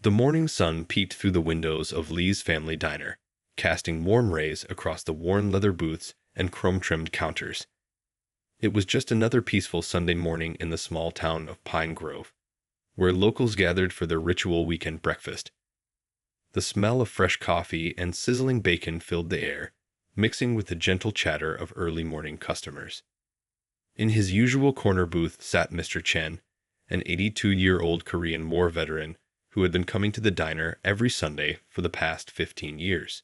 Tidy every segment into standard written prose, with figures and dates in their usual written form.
The morning sun peeked through the windows of Lee's family diner, casting warm rays across the worn leather booths and chrome-trimmed counters. It was just another peaceful Sunday morning in the small town of Pine Grove, where locals gathered for their ritual weekend breakfast. The smell of fresh coffee and sizzling bacon filled the air, mixing with the gentle chatter of early morning customers. In his usual corner booth sat Mr. Chen, an 82-year-old Korean War veteran who had been coming to the diner every Sunday for the past 15 years.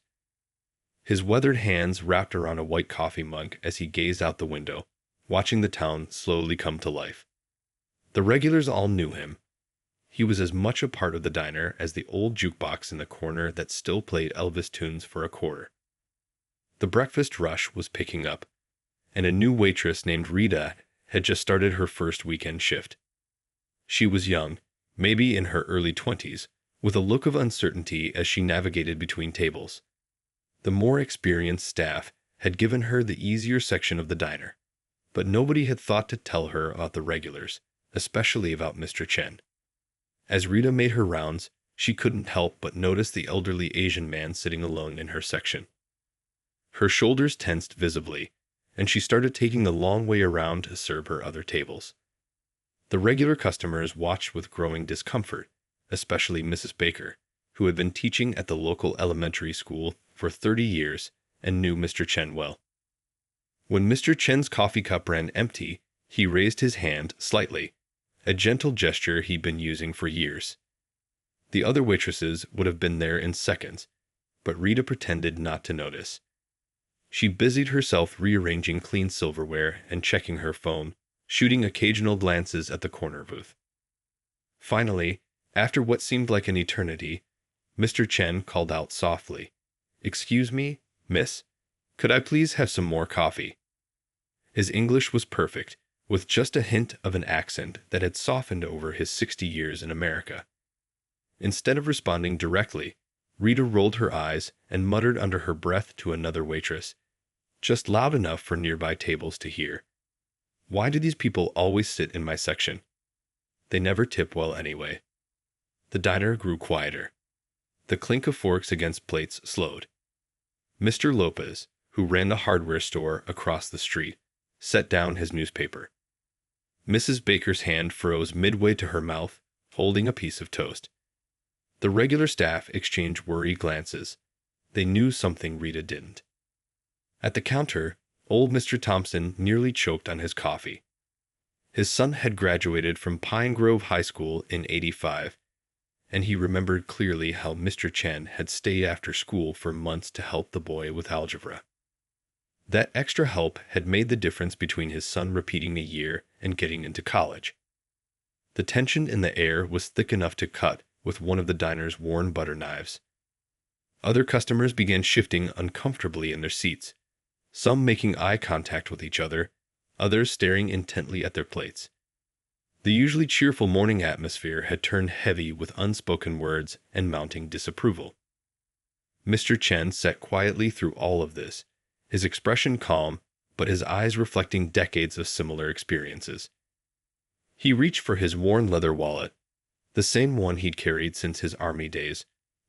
His weathered hands wrapped around a white coffee mug as he gazed out the window, watching the town slowly come to life. The regulars all knew him. He was as much a part of the diner as the old jukebox in the corner that still played Elvis tunes for a quarter. The breakfast rush was picking up, and a new waitress named Rita had just started her first weekend shift. She was young, maybe in her early 20s, with a look of uncertainty as she navigated between tables. The more experienced staff had given her the easier section of the diner, but nobody had thought to tell her about the regulars, especially about Mr. Chen. As Rita made her rounds, she couldn't help but notice the elderly Asian man sitting alone in her section. Her shoulders tensed visibly, and she started taking the long way around to serve her other tables. The regular customers watched with growing discomfort, especially Mrs. Baker, who had been teaching at the local elementary school for 30 years and knew Mr. Chen well. When Mr. Chen's coffee cup ran empty, he raised his hand slightly, a gentle gesture he'd been using for years. The other waitresses would have been there in seconds, but Rita pretended not to notice. She busied herself rearranging clean silverware and checking her phone, shooting occasional glances at the corner booth. Finally, after what seemed like an eternity, Mr. Chen called out softly, "Excuse me, miss, could I please have some more coffee?" His English was perfect, with just a hint of an accent that had softened over his 60 years in America. Instead of responding directly, Rita rolled her eyes and muttered under her breath to another waitress, just loud enough for nearby tables to hear, "Why do these people always sit in my section? They never tip well anyway." The diner grew quieter. The clink of forks against plates slowed. Mr. Lopez, who ran the hardware store across the street, set down his newspaper. Mrs. Baker's hand froze midway to her mouth, holding a piece of toast. The regular staff exchanged worried glances. They knew something Rita didn't. At the counter, old Mr. Thompson nearly choked on his coffee. His son had graduated from Pine Grove High School in '85, and he remembered clearly how Mr. Chen had stayed after school for months to help the boy with algebra. That extra help had made the difference between his son repeating a year and getting into college. The tension in the air was thick enough to cut with one of the diner's worn butter knives. Other customers began shifting uncomfortably in their seats, some making eye contact with each other, others staring intently at their plates. The usually cheerful morning atmosphere had turned heavy with unspoken words and mounting disapproval. Mr. Chen sat quietly through all of this, his expression calm, but his eyes reflecting decades of similar experiences. He reached for his worn leather wallet, the same one he'd carried since his army days,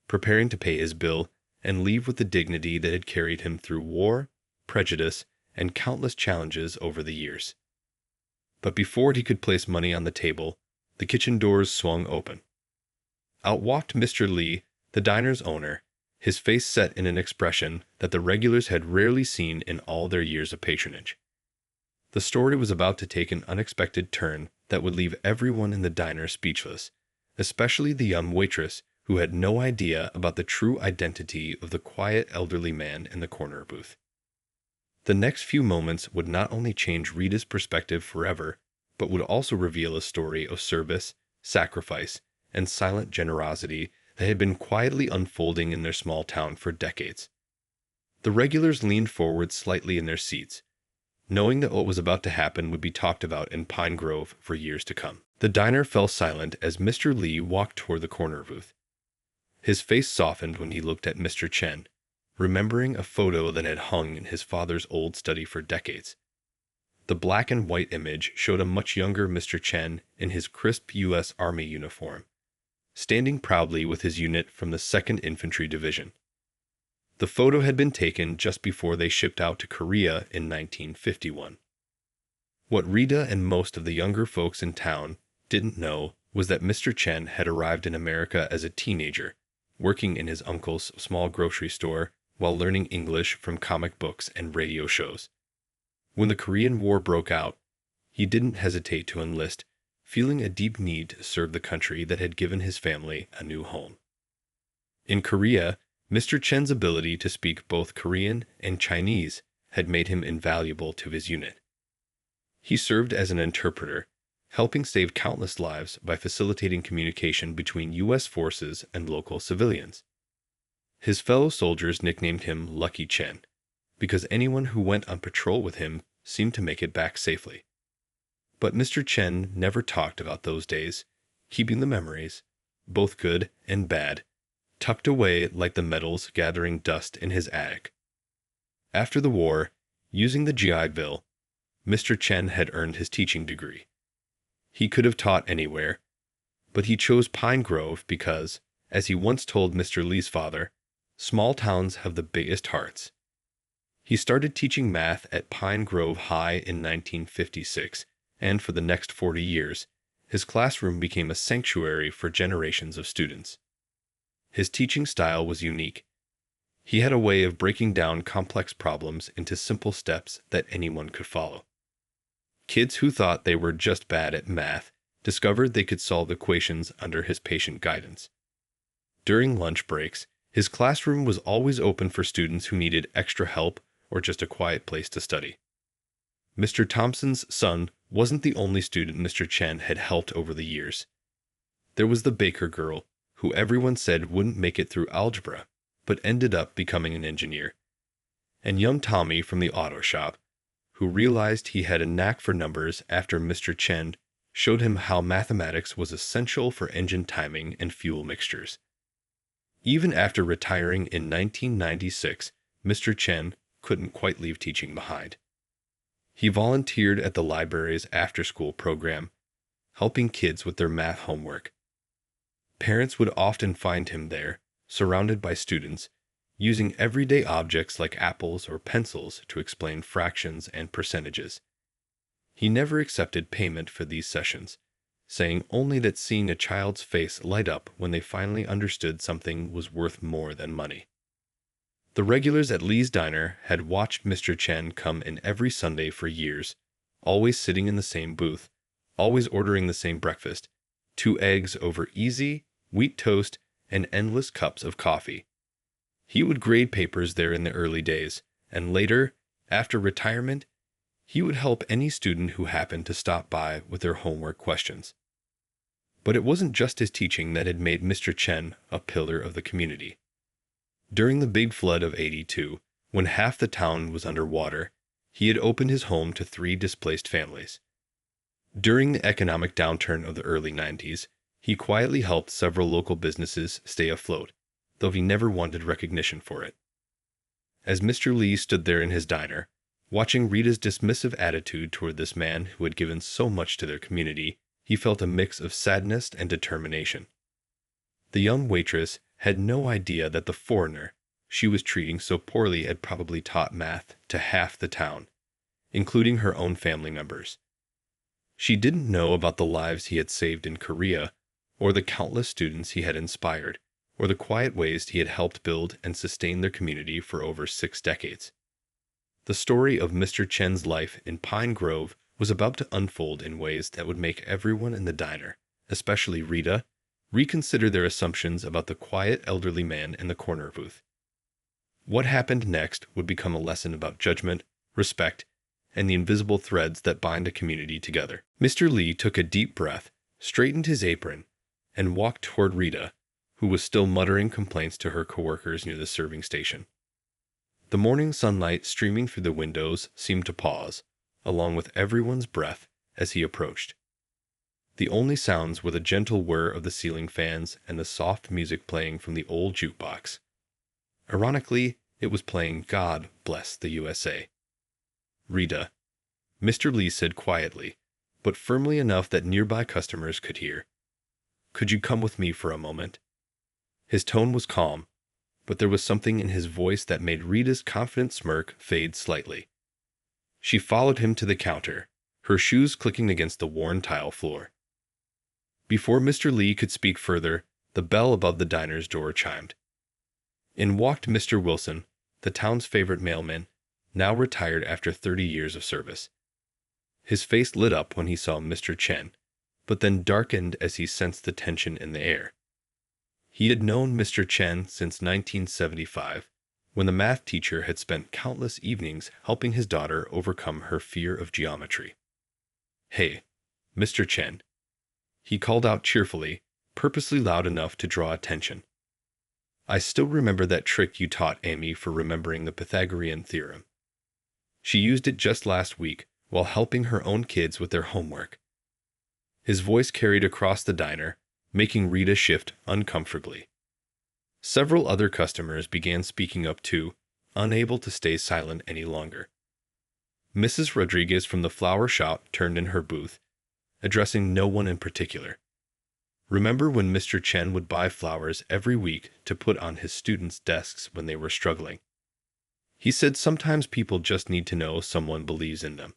preparing to pay his bill and leave with the dignity that had carried him through war, prejudice, and countless challenges over the years. But before he could place money on the table, the kitchen doors swung open. Out walked Mr. Lee, the diner's owner, his face set in an expression that the regulars had rarely seen in all their years of patronage. The story was about to take an unexpected turn that would leave everyone in the diner speechless, especially the young waitress who had no idea about the true identity of the quiet elderly man in the corner booth. The next few moments would not only change Rita's perspective forever, but would also reveal a story of service, sacrifice, and silent generosity that had been quietly unfolding in their small town for decades. The regulars leaned forward slightly in their seats, knowing that what was about to happen would be talked about in Pine Grove for years to come. The diner fell silent as Mr. Lee walked toward the corner booth. His face softened when he looked at Mr. Chen, remembering a photo that had hung in his father's old study for decades. The black and white image showed a much younger Mr. Chen in his crisp U.S. Army uniform, standing proudly with his unit from the 2nd Infantry Division. The photo had been taken just before they shipped out to Korea in 1951. What Rita and most of the younger folks in town didn't know was that Mr. Chen had arrived in America as a teenager, working in his uncle's small grocery store while learning English from comic books and radio shows. When the Korean War broke out, he didn't hesitate to enlist, feeling a deep need to serve the country that had given his family a new home. In Korea, Mr. Chen's ability to speak both Korean and Chinese had made him invaluable to his unit. He served as an interpreter, helping save countless lives by facilitating communication between U.S. forces and local civilians. His fellow soldiers nicknamed him Lucky Chen, because anyone who went on patrol with him seemed to make it back safely. But Mr. Chen never talked about those days, keeping the memories, both good and bad, tucked away like the metals gathering dust in his attic. After the war, using the GI Bill, Mr. Chen had earned his teaching degree. He could have taught anywhere, but he chose Pine Grove because, as he once told Mr. Lee's father, small towns have the biggest hearts. He started teaching math at Pine Grove High in 1956, and for the next 40 years, his classroom became a sanctuary for generations of students. His teaching style was unique. He had a way of breaking down complex problems into simple steps that anyone could follow. Kids who thought they were just bad at math discovered they could solve equations under his patient guidance. During lunch breaks, his classroom was always open for students who needed extra help or just a quiet place to study. Mr. Thompson's son wasn't the only student Mr. Chen had helped over the years. There was the baker girl, who everyone said wouldn't make it through algebra, but ended up becoming an engineer. And young Tommy from the auto shop, who realized he had a knack for numbers after Mr. Chen showed him how mathematics was essential for engine timing and fuel mixtures. Even after retiring in 1996, Mr. Chen couldn't quite leave teaching behind. He volunteered at the library's after-school program, helping kids with their math homework. Parents would often find him there, surrounded by students, using everyday objects like apples or pencils to explain fractions and percentages. He never accepted payment for these sessions, saying only that seeing a child's face light up when they finally understood something was worth more than money. The regulars at Lee's Diner had watched Mr. Chen come in every Sunday for years, always sitting in the same booth, always ordering the same breakfast, 2 eggs over easy, wheat toast, and endless cups of coffee. He would grade papers there in the early days, and later, after retirement, he would help any student who happened to stop by with their homework questions. But it wasn't just his teaching that had made Mr. Chen a pillar of the community. During the big flood of '82, when half the town was underwater, he had opened his home to 3 displaced families. During the economic downturn of the early '90s, he quietly helped several local businesses stay afloat, though he never wanted recognition for it. As Mr. Lee stood there in his diner, watching Rita's dismissive attitude toward this man who had given so much to their community, he felt a mix of sadness and determination. The young waitress had no idea that the foreigner she was treating so poorly had probably taught math to half the town, including her own family members. She didn't know about the lives he had saved in Korea, or the countless students he had inspired, or the quiet ways he had helped build and sustain their community for over 6 decades. The story of Mr. Chen's life in Pine Grove was about to unfold in ways that would make everyone in the diner, especially Rita, reconsider their assumptions about the quiet elderly man in the corner booth. What happened next would become a lesson about judgment, respect, and the invisible threads that bind a community together. Mr. Lee took a deep breath, straightened his apron, and walked toward Rita, who was still muttering complaints to her coworkers near the serving station. The morning sunlight streaming through the windows seemed to pause, along with everyone's breath, as he approached. The only sounds were the gentle whir of the ceiling fans and the soft music playing from the old jukebox. Ironically, it was playing God Bless the USA. Rita, Mr. Lee said quietly, but firmly enough that nearby customers could hear. Could you come with me for a moment?" His tone was calm, but there was something in his voice that made Rita's confident smirk fade slightly. She followed him to the counter, her shoes clicking against the worn tile floor. Before Mr. Lee could speak further, the bell above the diner's door chimed. In walked Mr. Wilson, the town's favorite mailman, now retired after 30 years of service. His face lit up when he saw Mr. Chen, but then darkened as he sensed the tension in the air. He had known Mr. Chen since 1975, when the math teacher had spent countless evenings helping his daughter overcome her fear of geometry. "Hey, Mr. Chen," he called out cheerfully, purposely loud enough to draw attention. "I still remember that trick you taught Amy for remembering the Pythagorean theorem. She used it just last week while helping her own kids with their homework." His voice carried across the diner, making Rita shift uncomfortably. Several other customers began speaking up too, unable to stay silent any longer. Mrs. Rodriguez from the flower shop turned in her booth, addressing no one in particular. "Remember when Mr. Chen would buy flowers every week to put on his students' desks when they were struggling? He said sometimes people just need to know someone believes in them."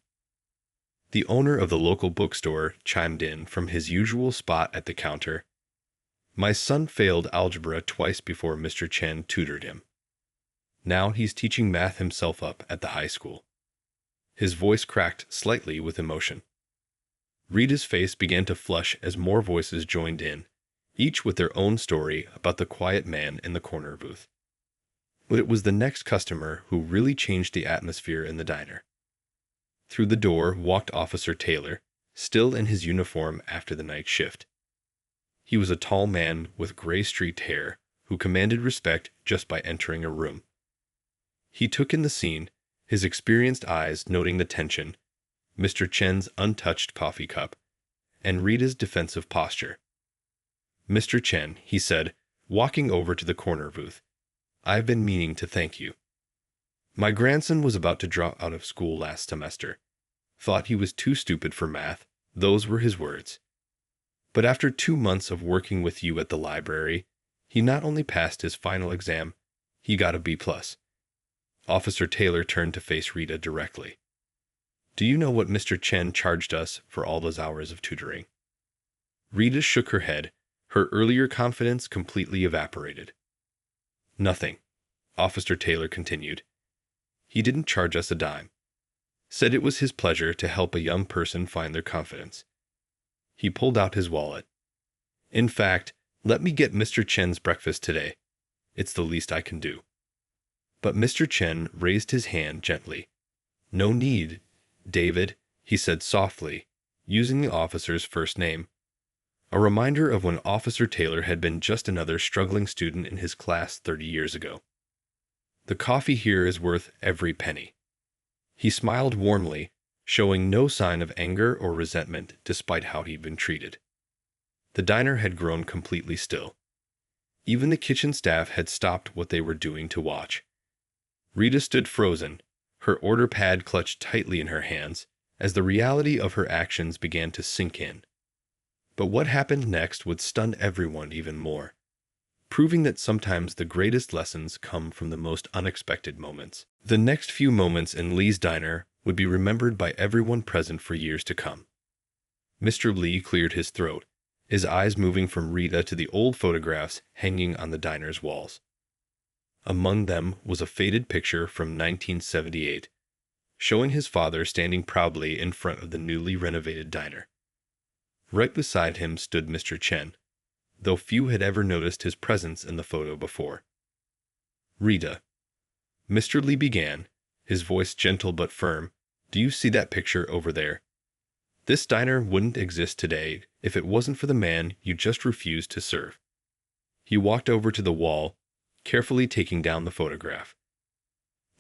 The owner of the local bookstore chimed in from his usual spot at the counter. "My son failed algebra twice before Mr. Chen tutored him. Now he's teaching math himself up at the high school." His voice cracked slightly with emotion. Rita's face began to flush as more voices joined in, each with their own story about the quiet man in the corner booth. But it was the next customer who really changed the atmosphere in the diner. Through the door walked Officer Taylor, still in his uniform after the night shift. He was a tall man with gray-streaked hair who commanded respect just by entering a room. He took in the scene, his experienced eyes noting the tension, Mr. Chen's untouched coffee cup, and Rita's defensive posture. "Mr. Chen," he said, walking over to the corner booth, "I've been meaning to thank you. My grandson was about to drop out of school last semester. Thought he was too stupid for math, those were his words. But after 2 months of working with you at the library, he not only passed his final exam, he got a B+. Officer Taylor turned to face Rita directly. "Do you know what Mr. Chen charged us for all those hours of tutoring?" Rita shook her head, her earlier confidence completely evaporated. "Nothing," Officer Taylor continued. "He didn't charge us a dime. Said it was his pleasure to help a young person find their confidence." He pulled out his wallet. "In fact, let me get Mr. Chen's breakfast today. It's the least I can do." But Mr. Chen raised his hand gently. "No need, David," he said softly, using the officer's first name. A reminder of when Officer Taylor had been just another struggling student in his class 30 years ago. "The coffee here is worth every penny." He smiled warmly, showing no sign of anger or resentment despite how he'd been treated. The diner had grown completely still. Even the kitchen staff had stopped what they were doing to watch. Rita stood frozen, her order pad clutched tightly in her hands, as the reality of her actions began to sink in. But what happened next would stun everyone even more, proving that sometimes the greatest lessons come from the most unexpected moments. The next few moments in Lee's diner would be remembered by everyone present for years to come. Mr. Lee cleared his throat, his eyes moving from Rita to the old photographs hanging on the diner's walls. Among them was a faded picture from 1978, showing his father standing proudly in front of the newly renovated diner. Right beside him stood Mr. Chen, though few had ever noticed his presence in the photo before. "Rita," Mr. Lee began, his voice gentle but firm, "do you see that picture over there? This diner wouldn't exist today if it wasn't for the man you just refused to serve." He walked over to the wall, carefully taking down the photograph.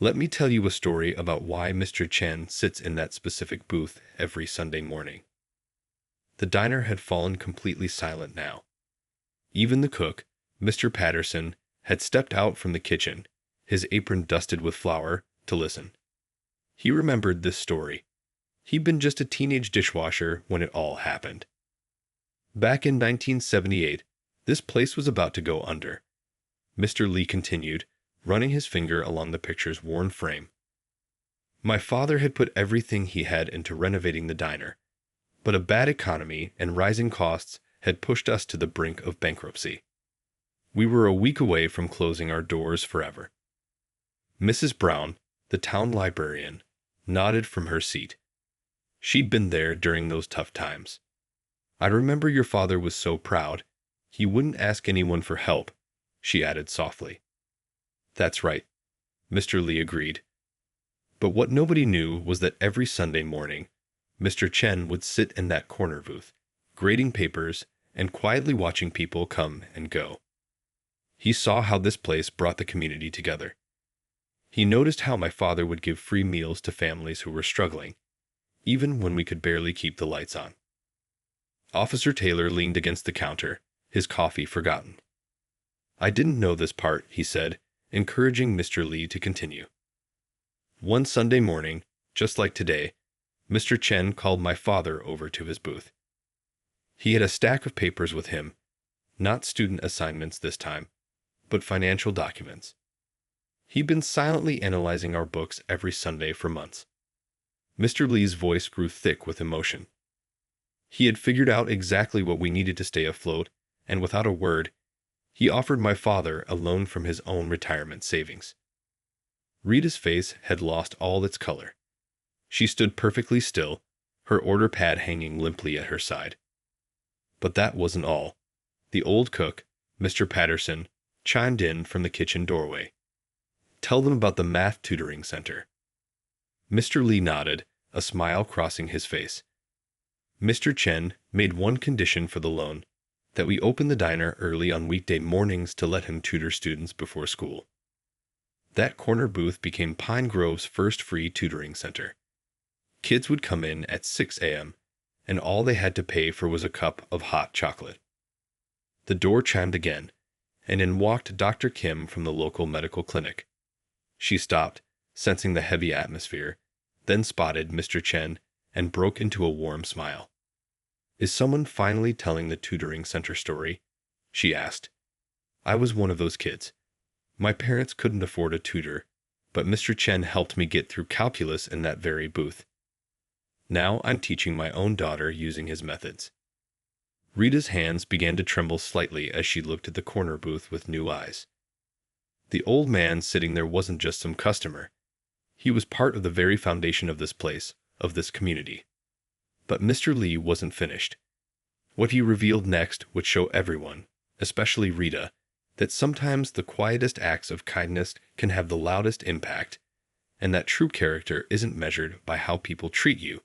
"Let me tell you a story about why Mr. Chen sits in that specific booth every Sunday morning." The diner had fallen completely silent now. Even the cook, Mr. Patterson, had stepped out from the kitchen, his apron dusted with flour, to listen. He remembered this story. He'd been just a teenage dishwasher when it all happened. Back in 1978, this place was about to go under. Mr. Lee continued, running his finger along the picture's worn frame. My father had put everything he had into renovating the diner, but a bad economy and rising costs had pushed us to the brink of bankruptcy. We were a week away from closing our doors forever. Mrs. Brown, the town librarian, nodded from her seat. She'd been there during those tough times. I remember your father was so proud, he wouldn't ask anyone for help, she added softly. That's right, Mr. Lee agreed. But what nobody knew was that every Sunday morning, Mr. Chen would sit in that corner booth, grading papers and quietly watching people come and go. He saw how this place brought the community together. He noticed how my father would give free meals to families who were struggling, even when we could barely keep the lights on. Officer Taylor leaned against the counter, his coffee forgotten. I didn't know this part, he said, encouraging Mr. Lee to continue. One Sunday morning, just like today, Mr. Chen called my father over to his booth. He had a stack of papers with him, not student assignments this time, but financial documents. He'd been silently analyzing our books every Sunday for months. Mr. Lee's voice grew thick with emotion. He had figured out exactly what we needed to stay afloat, and without a word, he offered my father a loan from his own retirement savings. Rita's face had lost all its color. She stood perfectly still, her order pad hanging limply at her side. But that wasn't all. The old cook, Mr. Patterson, chimed in from the kitchen doorway. Tell them about the math tutoring center. Mr. Lee nodded, a smile crossing his face. Mr. Chen made one condition for the loan, that we open the diner early on weekday mornings to let him tutor students before school. That corner booth became Pine Grove's first free tutoring center. Kids would come in at 6 a.m., and all they had to pay for was a cup of hot chocolate. The door chimed again, and in walked Dr. Kim from the local medical clinic. She stopped, sensing the heavy atmosphere, then spotted Mr. Chen and broke into a warm smile. Is someone finally telling the tutoring center story? She asked. I was one of those kids. My parents couldn't afford a tutor, but Mr. Chen helped me get through calculus in that very booth. Now I'm teaching my own daughter using his methods. Rita's hands began to tremble slightly as she looked at the corner booth with new eyes. The old man sitting there wasn't just some customer. He was part of the very foundation of this place, of this community. But Mr. Lee wasn't finished. What he revealed next would show everyone, especially Rita, that sometimes the quietest acts of kindness can have the loudest impact, and that true character isn't measured by how people treat you,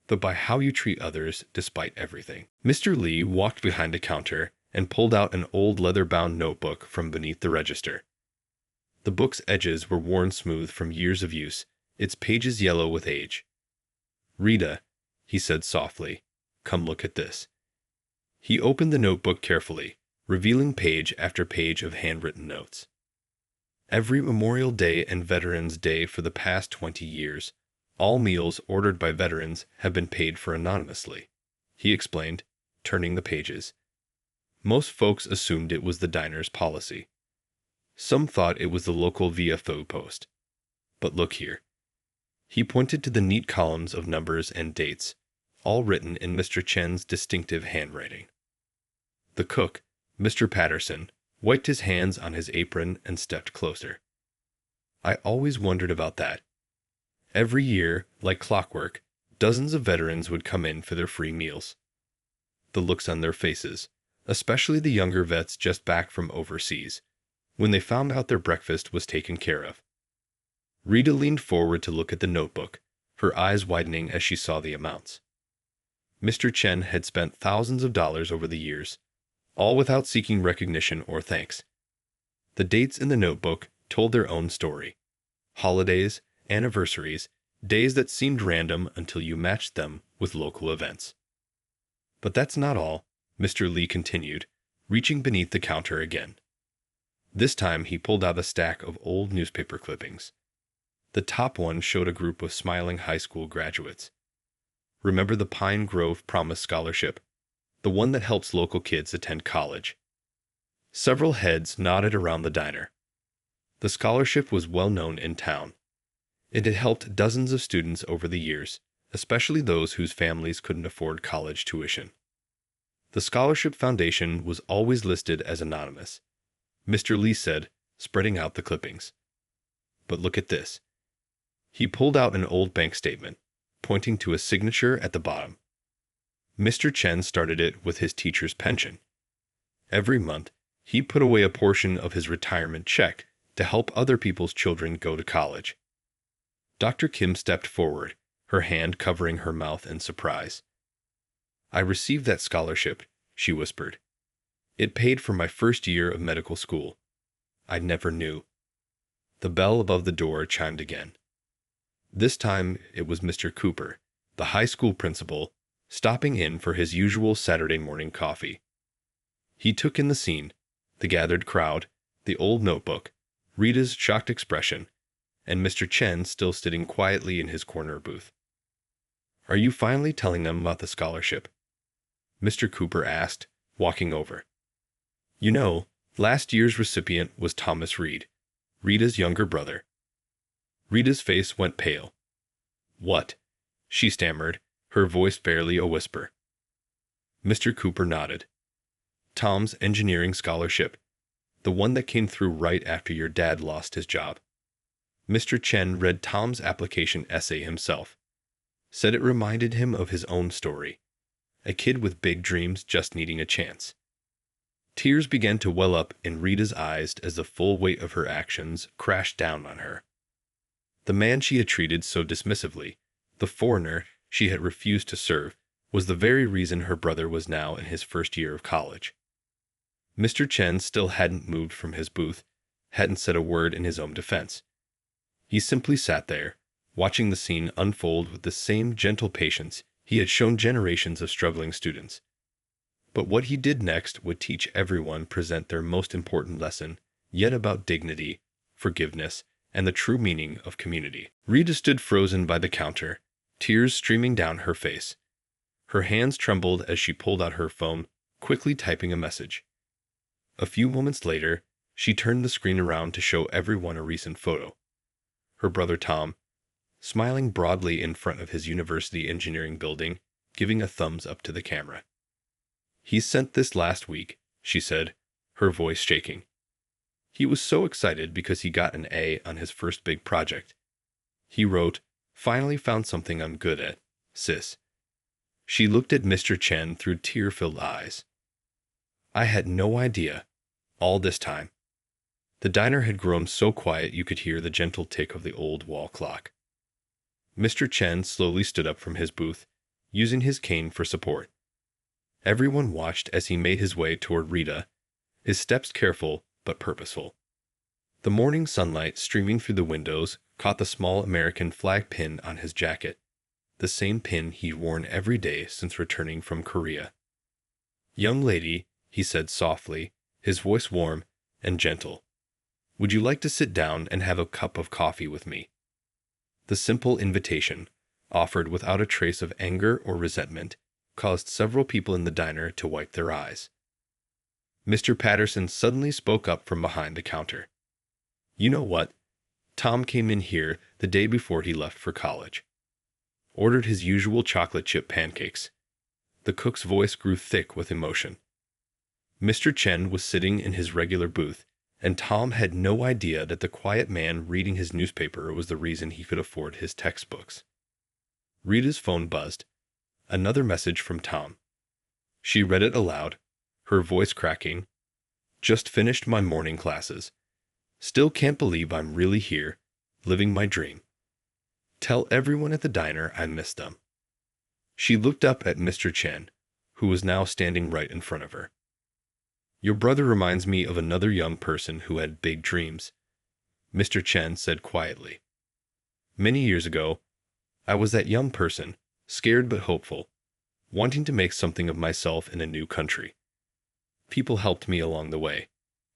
but by how you treat others despite everything. Mr. Lee walked behind a counter and pulled out an old leather-bound notebook from beneath the register. The book's edges were worn smooth from years of use, its pages yellow with age. Rita, he said softly, come look at this. He opened the notebook carefully, revealing page after page of handwritten notes. Every Memorial Day and Veterans Day for the past 20 years, all meals ordered by veterans have been paid for anonymously, he explained, turning the pages. Most folks assumed it was the diner's policy. Some thought it was the local VFO post. But look here. He pointed to the neat columns of numbers and dates, all written in Mr. Chen's distinctive handwriting. The cook, Mr. Patterson, wiped his hands on his apron and stepped closer. I always wondered about that. Every year, like clockwork, dozens of veterans would come in for their free meals. The looks on their faces, especially the younger vets just back from overseas, when they found out their breakfast was taken care of. Rita leaned forward to look at the notebook, her eyes widening as she saw the amounts. Mr. Chen had spent thousands of dollars over the years, all without seeking recognition or thanks. The dates in the notebook told their own story. Holidays, anniversaries, days that seemed random until you matched them with local events. But that's not all, Mr. Lee continued, reaching beneath the counter again. This time he pulled out a stack of old newspaper clippings. The top one showed a group of smiling high school graduates. Remember the Pine Grove Promise Scholarship? the one that helps local kids attend college. Several heads nodded around the diner. The scholarship was well known in town. It had helped dozens of students over the years, especially those whose families couldn't afford college tuition. The scholarship foundation was always listed as anonymous, Mr. Lee said, spreading out the clippings. But look at this. He pulled out an old bank statement, pointing to a signature at the bottom. Mr. Chen started it with his teacher's pension. Every month, he put away a portion of his retirement check to help other people's children go to college. Dr. Kim stepped forward, her hand covering her mouth in surprise. I received that scholarship, she whispered. It paid for my first year of medical school. I never knew. The bell above the door chimed again. This time it was Mr. Cooper, the high school principal, stopping in for his usual Saturday morning coffee. He took in the scene, the gathered crowd, the old notebook, Rita's shocked expression, and Mr. Chen still sitting quietly in his corner booth. Are you finally telling them about the scholarship? Mr. Cooper asked, walking over. You know, last year's recipient was Thomas Reed, Rita's younger brother. Rita's face went pale. What? She stammered, her voice barely a whisper. Mr. Cooper nodded. Tom's engineering scholarship, the one that came through right after your dad lost his job. Mr. Chen read Tom's application essay himself, said it reminded him of his own story, a kid with big dreams just needing a chance. Tears began to well up in Rita's eyes as the full weight of her actions crashed down on her. The man she had treated so dismissively, the foreigner she had refused to serve, was the very reason her brother was now in his first year of college. Mr. Chen still hadn't moved from his booth, hadn't said a word in his own defense. He simply sat there, watching the scene unfold with the same gentle patience he had shown generations of struggling students. But what he did next would teach everyone present their most important lesson, yet about dignity, forgiveness, and the true meaning of community. Rita stood frozen by the counter, tears streaming down her face. Her hands trembled as she pulled out her phone, quickly typing a message. A few moments later, she turned the screen around to show everyone a recent photo. Her brother Tom, smiling broadly in front of his university engineering building, giving a thumbs up to the camera. He sent this last week, she said, her voice shaking. He was so excited because he got an A on his first big project. He wrote, "Finally found something I'm good at, sis." She looked at Mr. Chen through tear-filled eyes. I had no idea, all this time. The diner had grown so quiet you could hear the gentle tick of the old wall clock. Mr. Chen slowly stood up from his booth, using his cane for support. Everyone watched as he made his way toward Rita, his steps careful but purposeful. The morning sunlight streaming through the windows caught the small American flag pin on his jacket, the same pin he'd worn every day since returning from Korea. "Young lady," he said softly, his voice warm and gentle, "would you like to sit down and have a cup of coffee with me?" The simple invitation, offered without a trace of anger or resentment, caused several people in the diner to wipe their eyes. Mr. Patterson suddenly spoke up from behind the counter. You know what? Tom came in here the day before he left for college. Ordered his usual chocolate chip pancakes. The cook's voice grew thick with emotion. Mr. Chen was sitting in his regular booth, and Tom had no idea that the quiet man reading his newspaper was the reason he could afford his textbooks. Rita's phone buzzed. Another message from Tom. She read it aloud, her voice cracking. Just finished my morning classes. Still can't believe I'm really here, living my dream. Tell everyone at the diner I miss them. She looked up at Mr. Chen, who was now standing right in front of her. Your brother reminds me of another young person who had big dreams, Mr. Chen said quietly. Many years ago, I was that young person, scared but hopeful, wanting to make something of myself in a new country. People helped me along the way.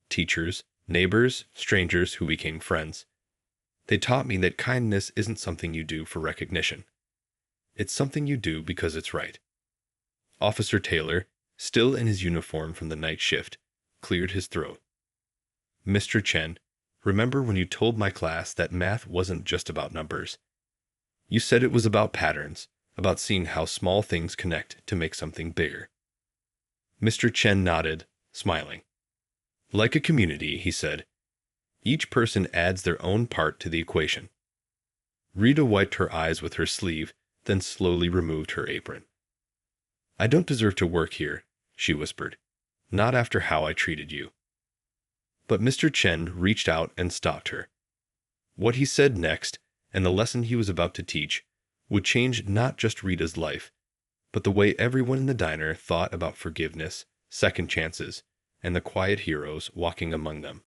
Teachers, neighbors, strangers who became friends. They taught me that kindness isn't something you do for recognition. It's something you do because it's right. Officer Taylor, still in his uniform from the night shift, cleared his throat. "Mr. Chen, remember when you told my class that math wasn't just about numbers? You said it was about patterns, about seeing how small things connect to make something bigger." Mr. Chen nodded, smiling. "Like a community," he said. "Each person adds their own part to the equation." Rita wiped her eyes with her sleeve, then slowly removed her apron. "I don't deserve to work here," she whispered. "Not after how I treated you." But Mr. Chen reached out and stopped her. What he said next, and the lesson he was about to teach, would change not just Rita's life, but the way everyone in the diner thought about forgiveness, second chances, and the quiet heroes walking among them.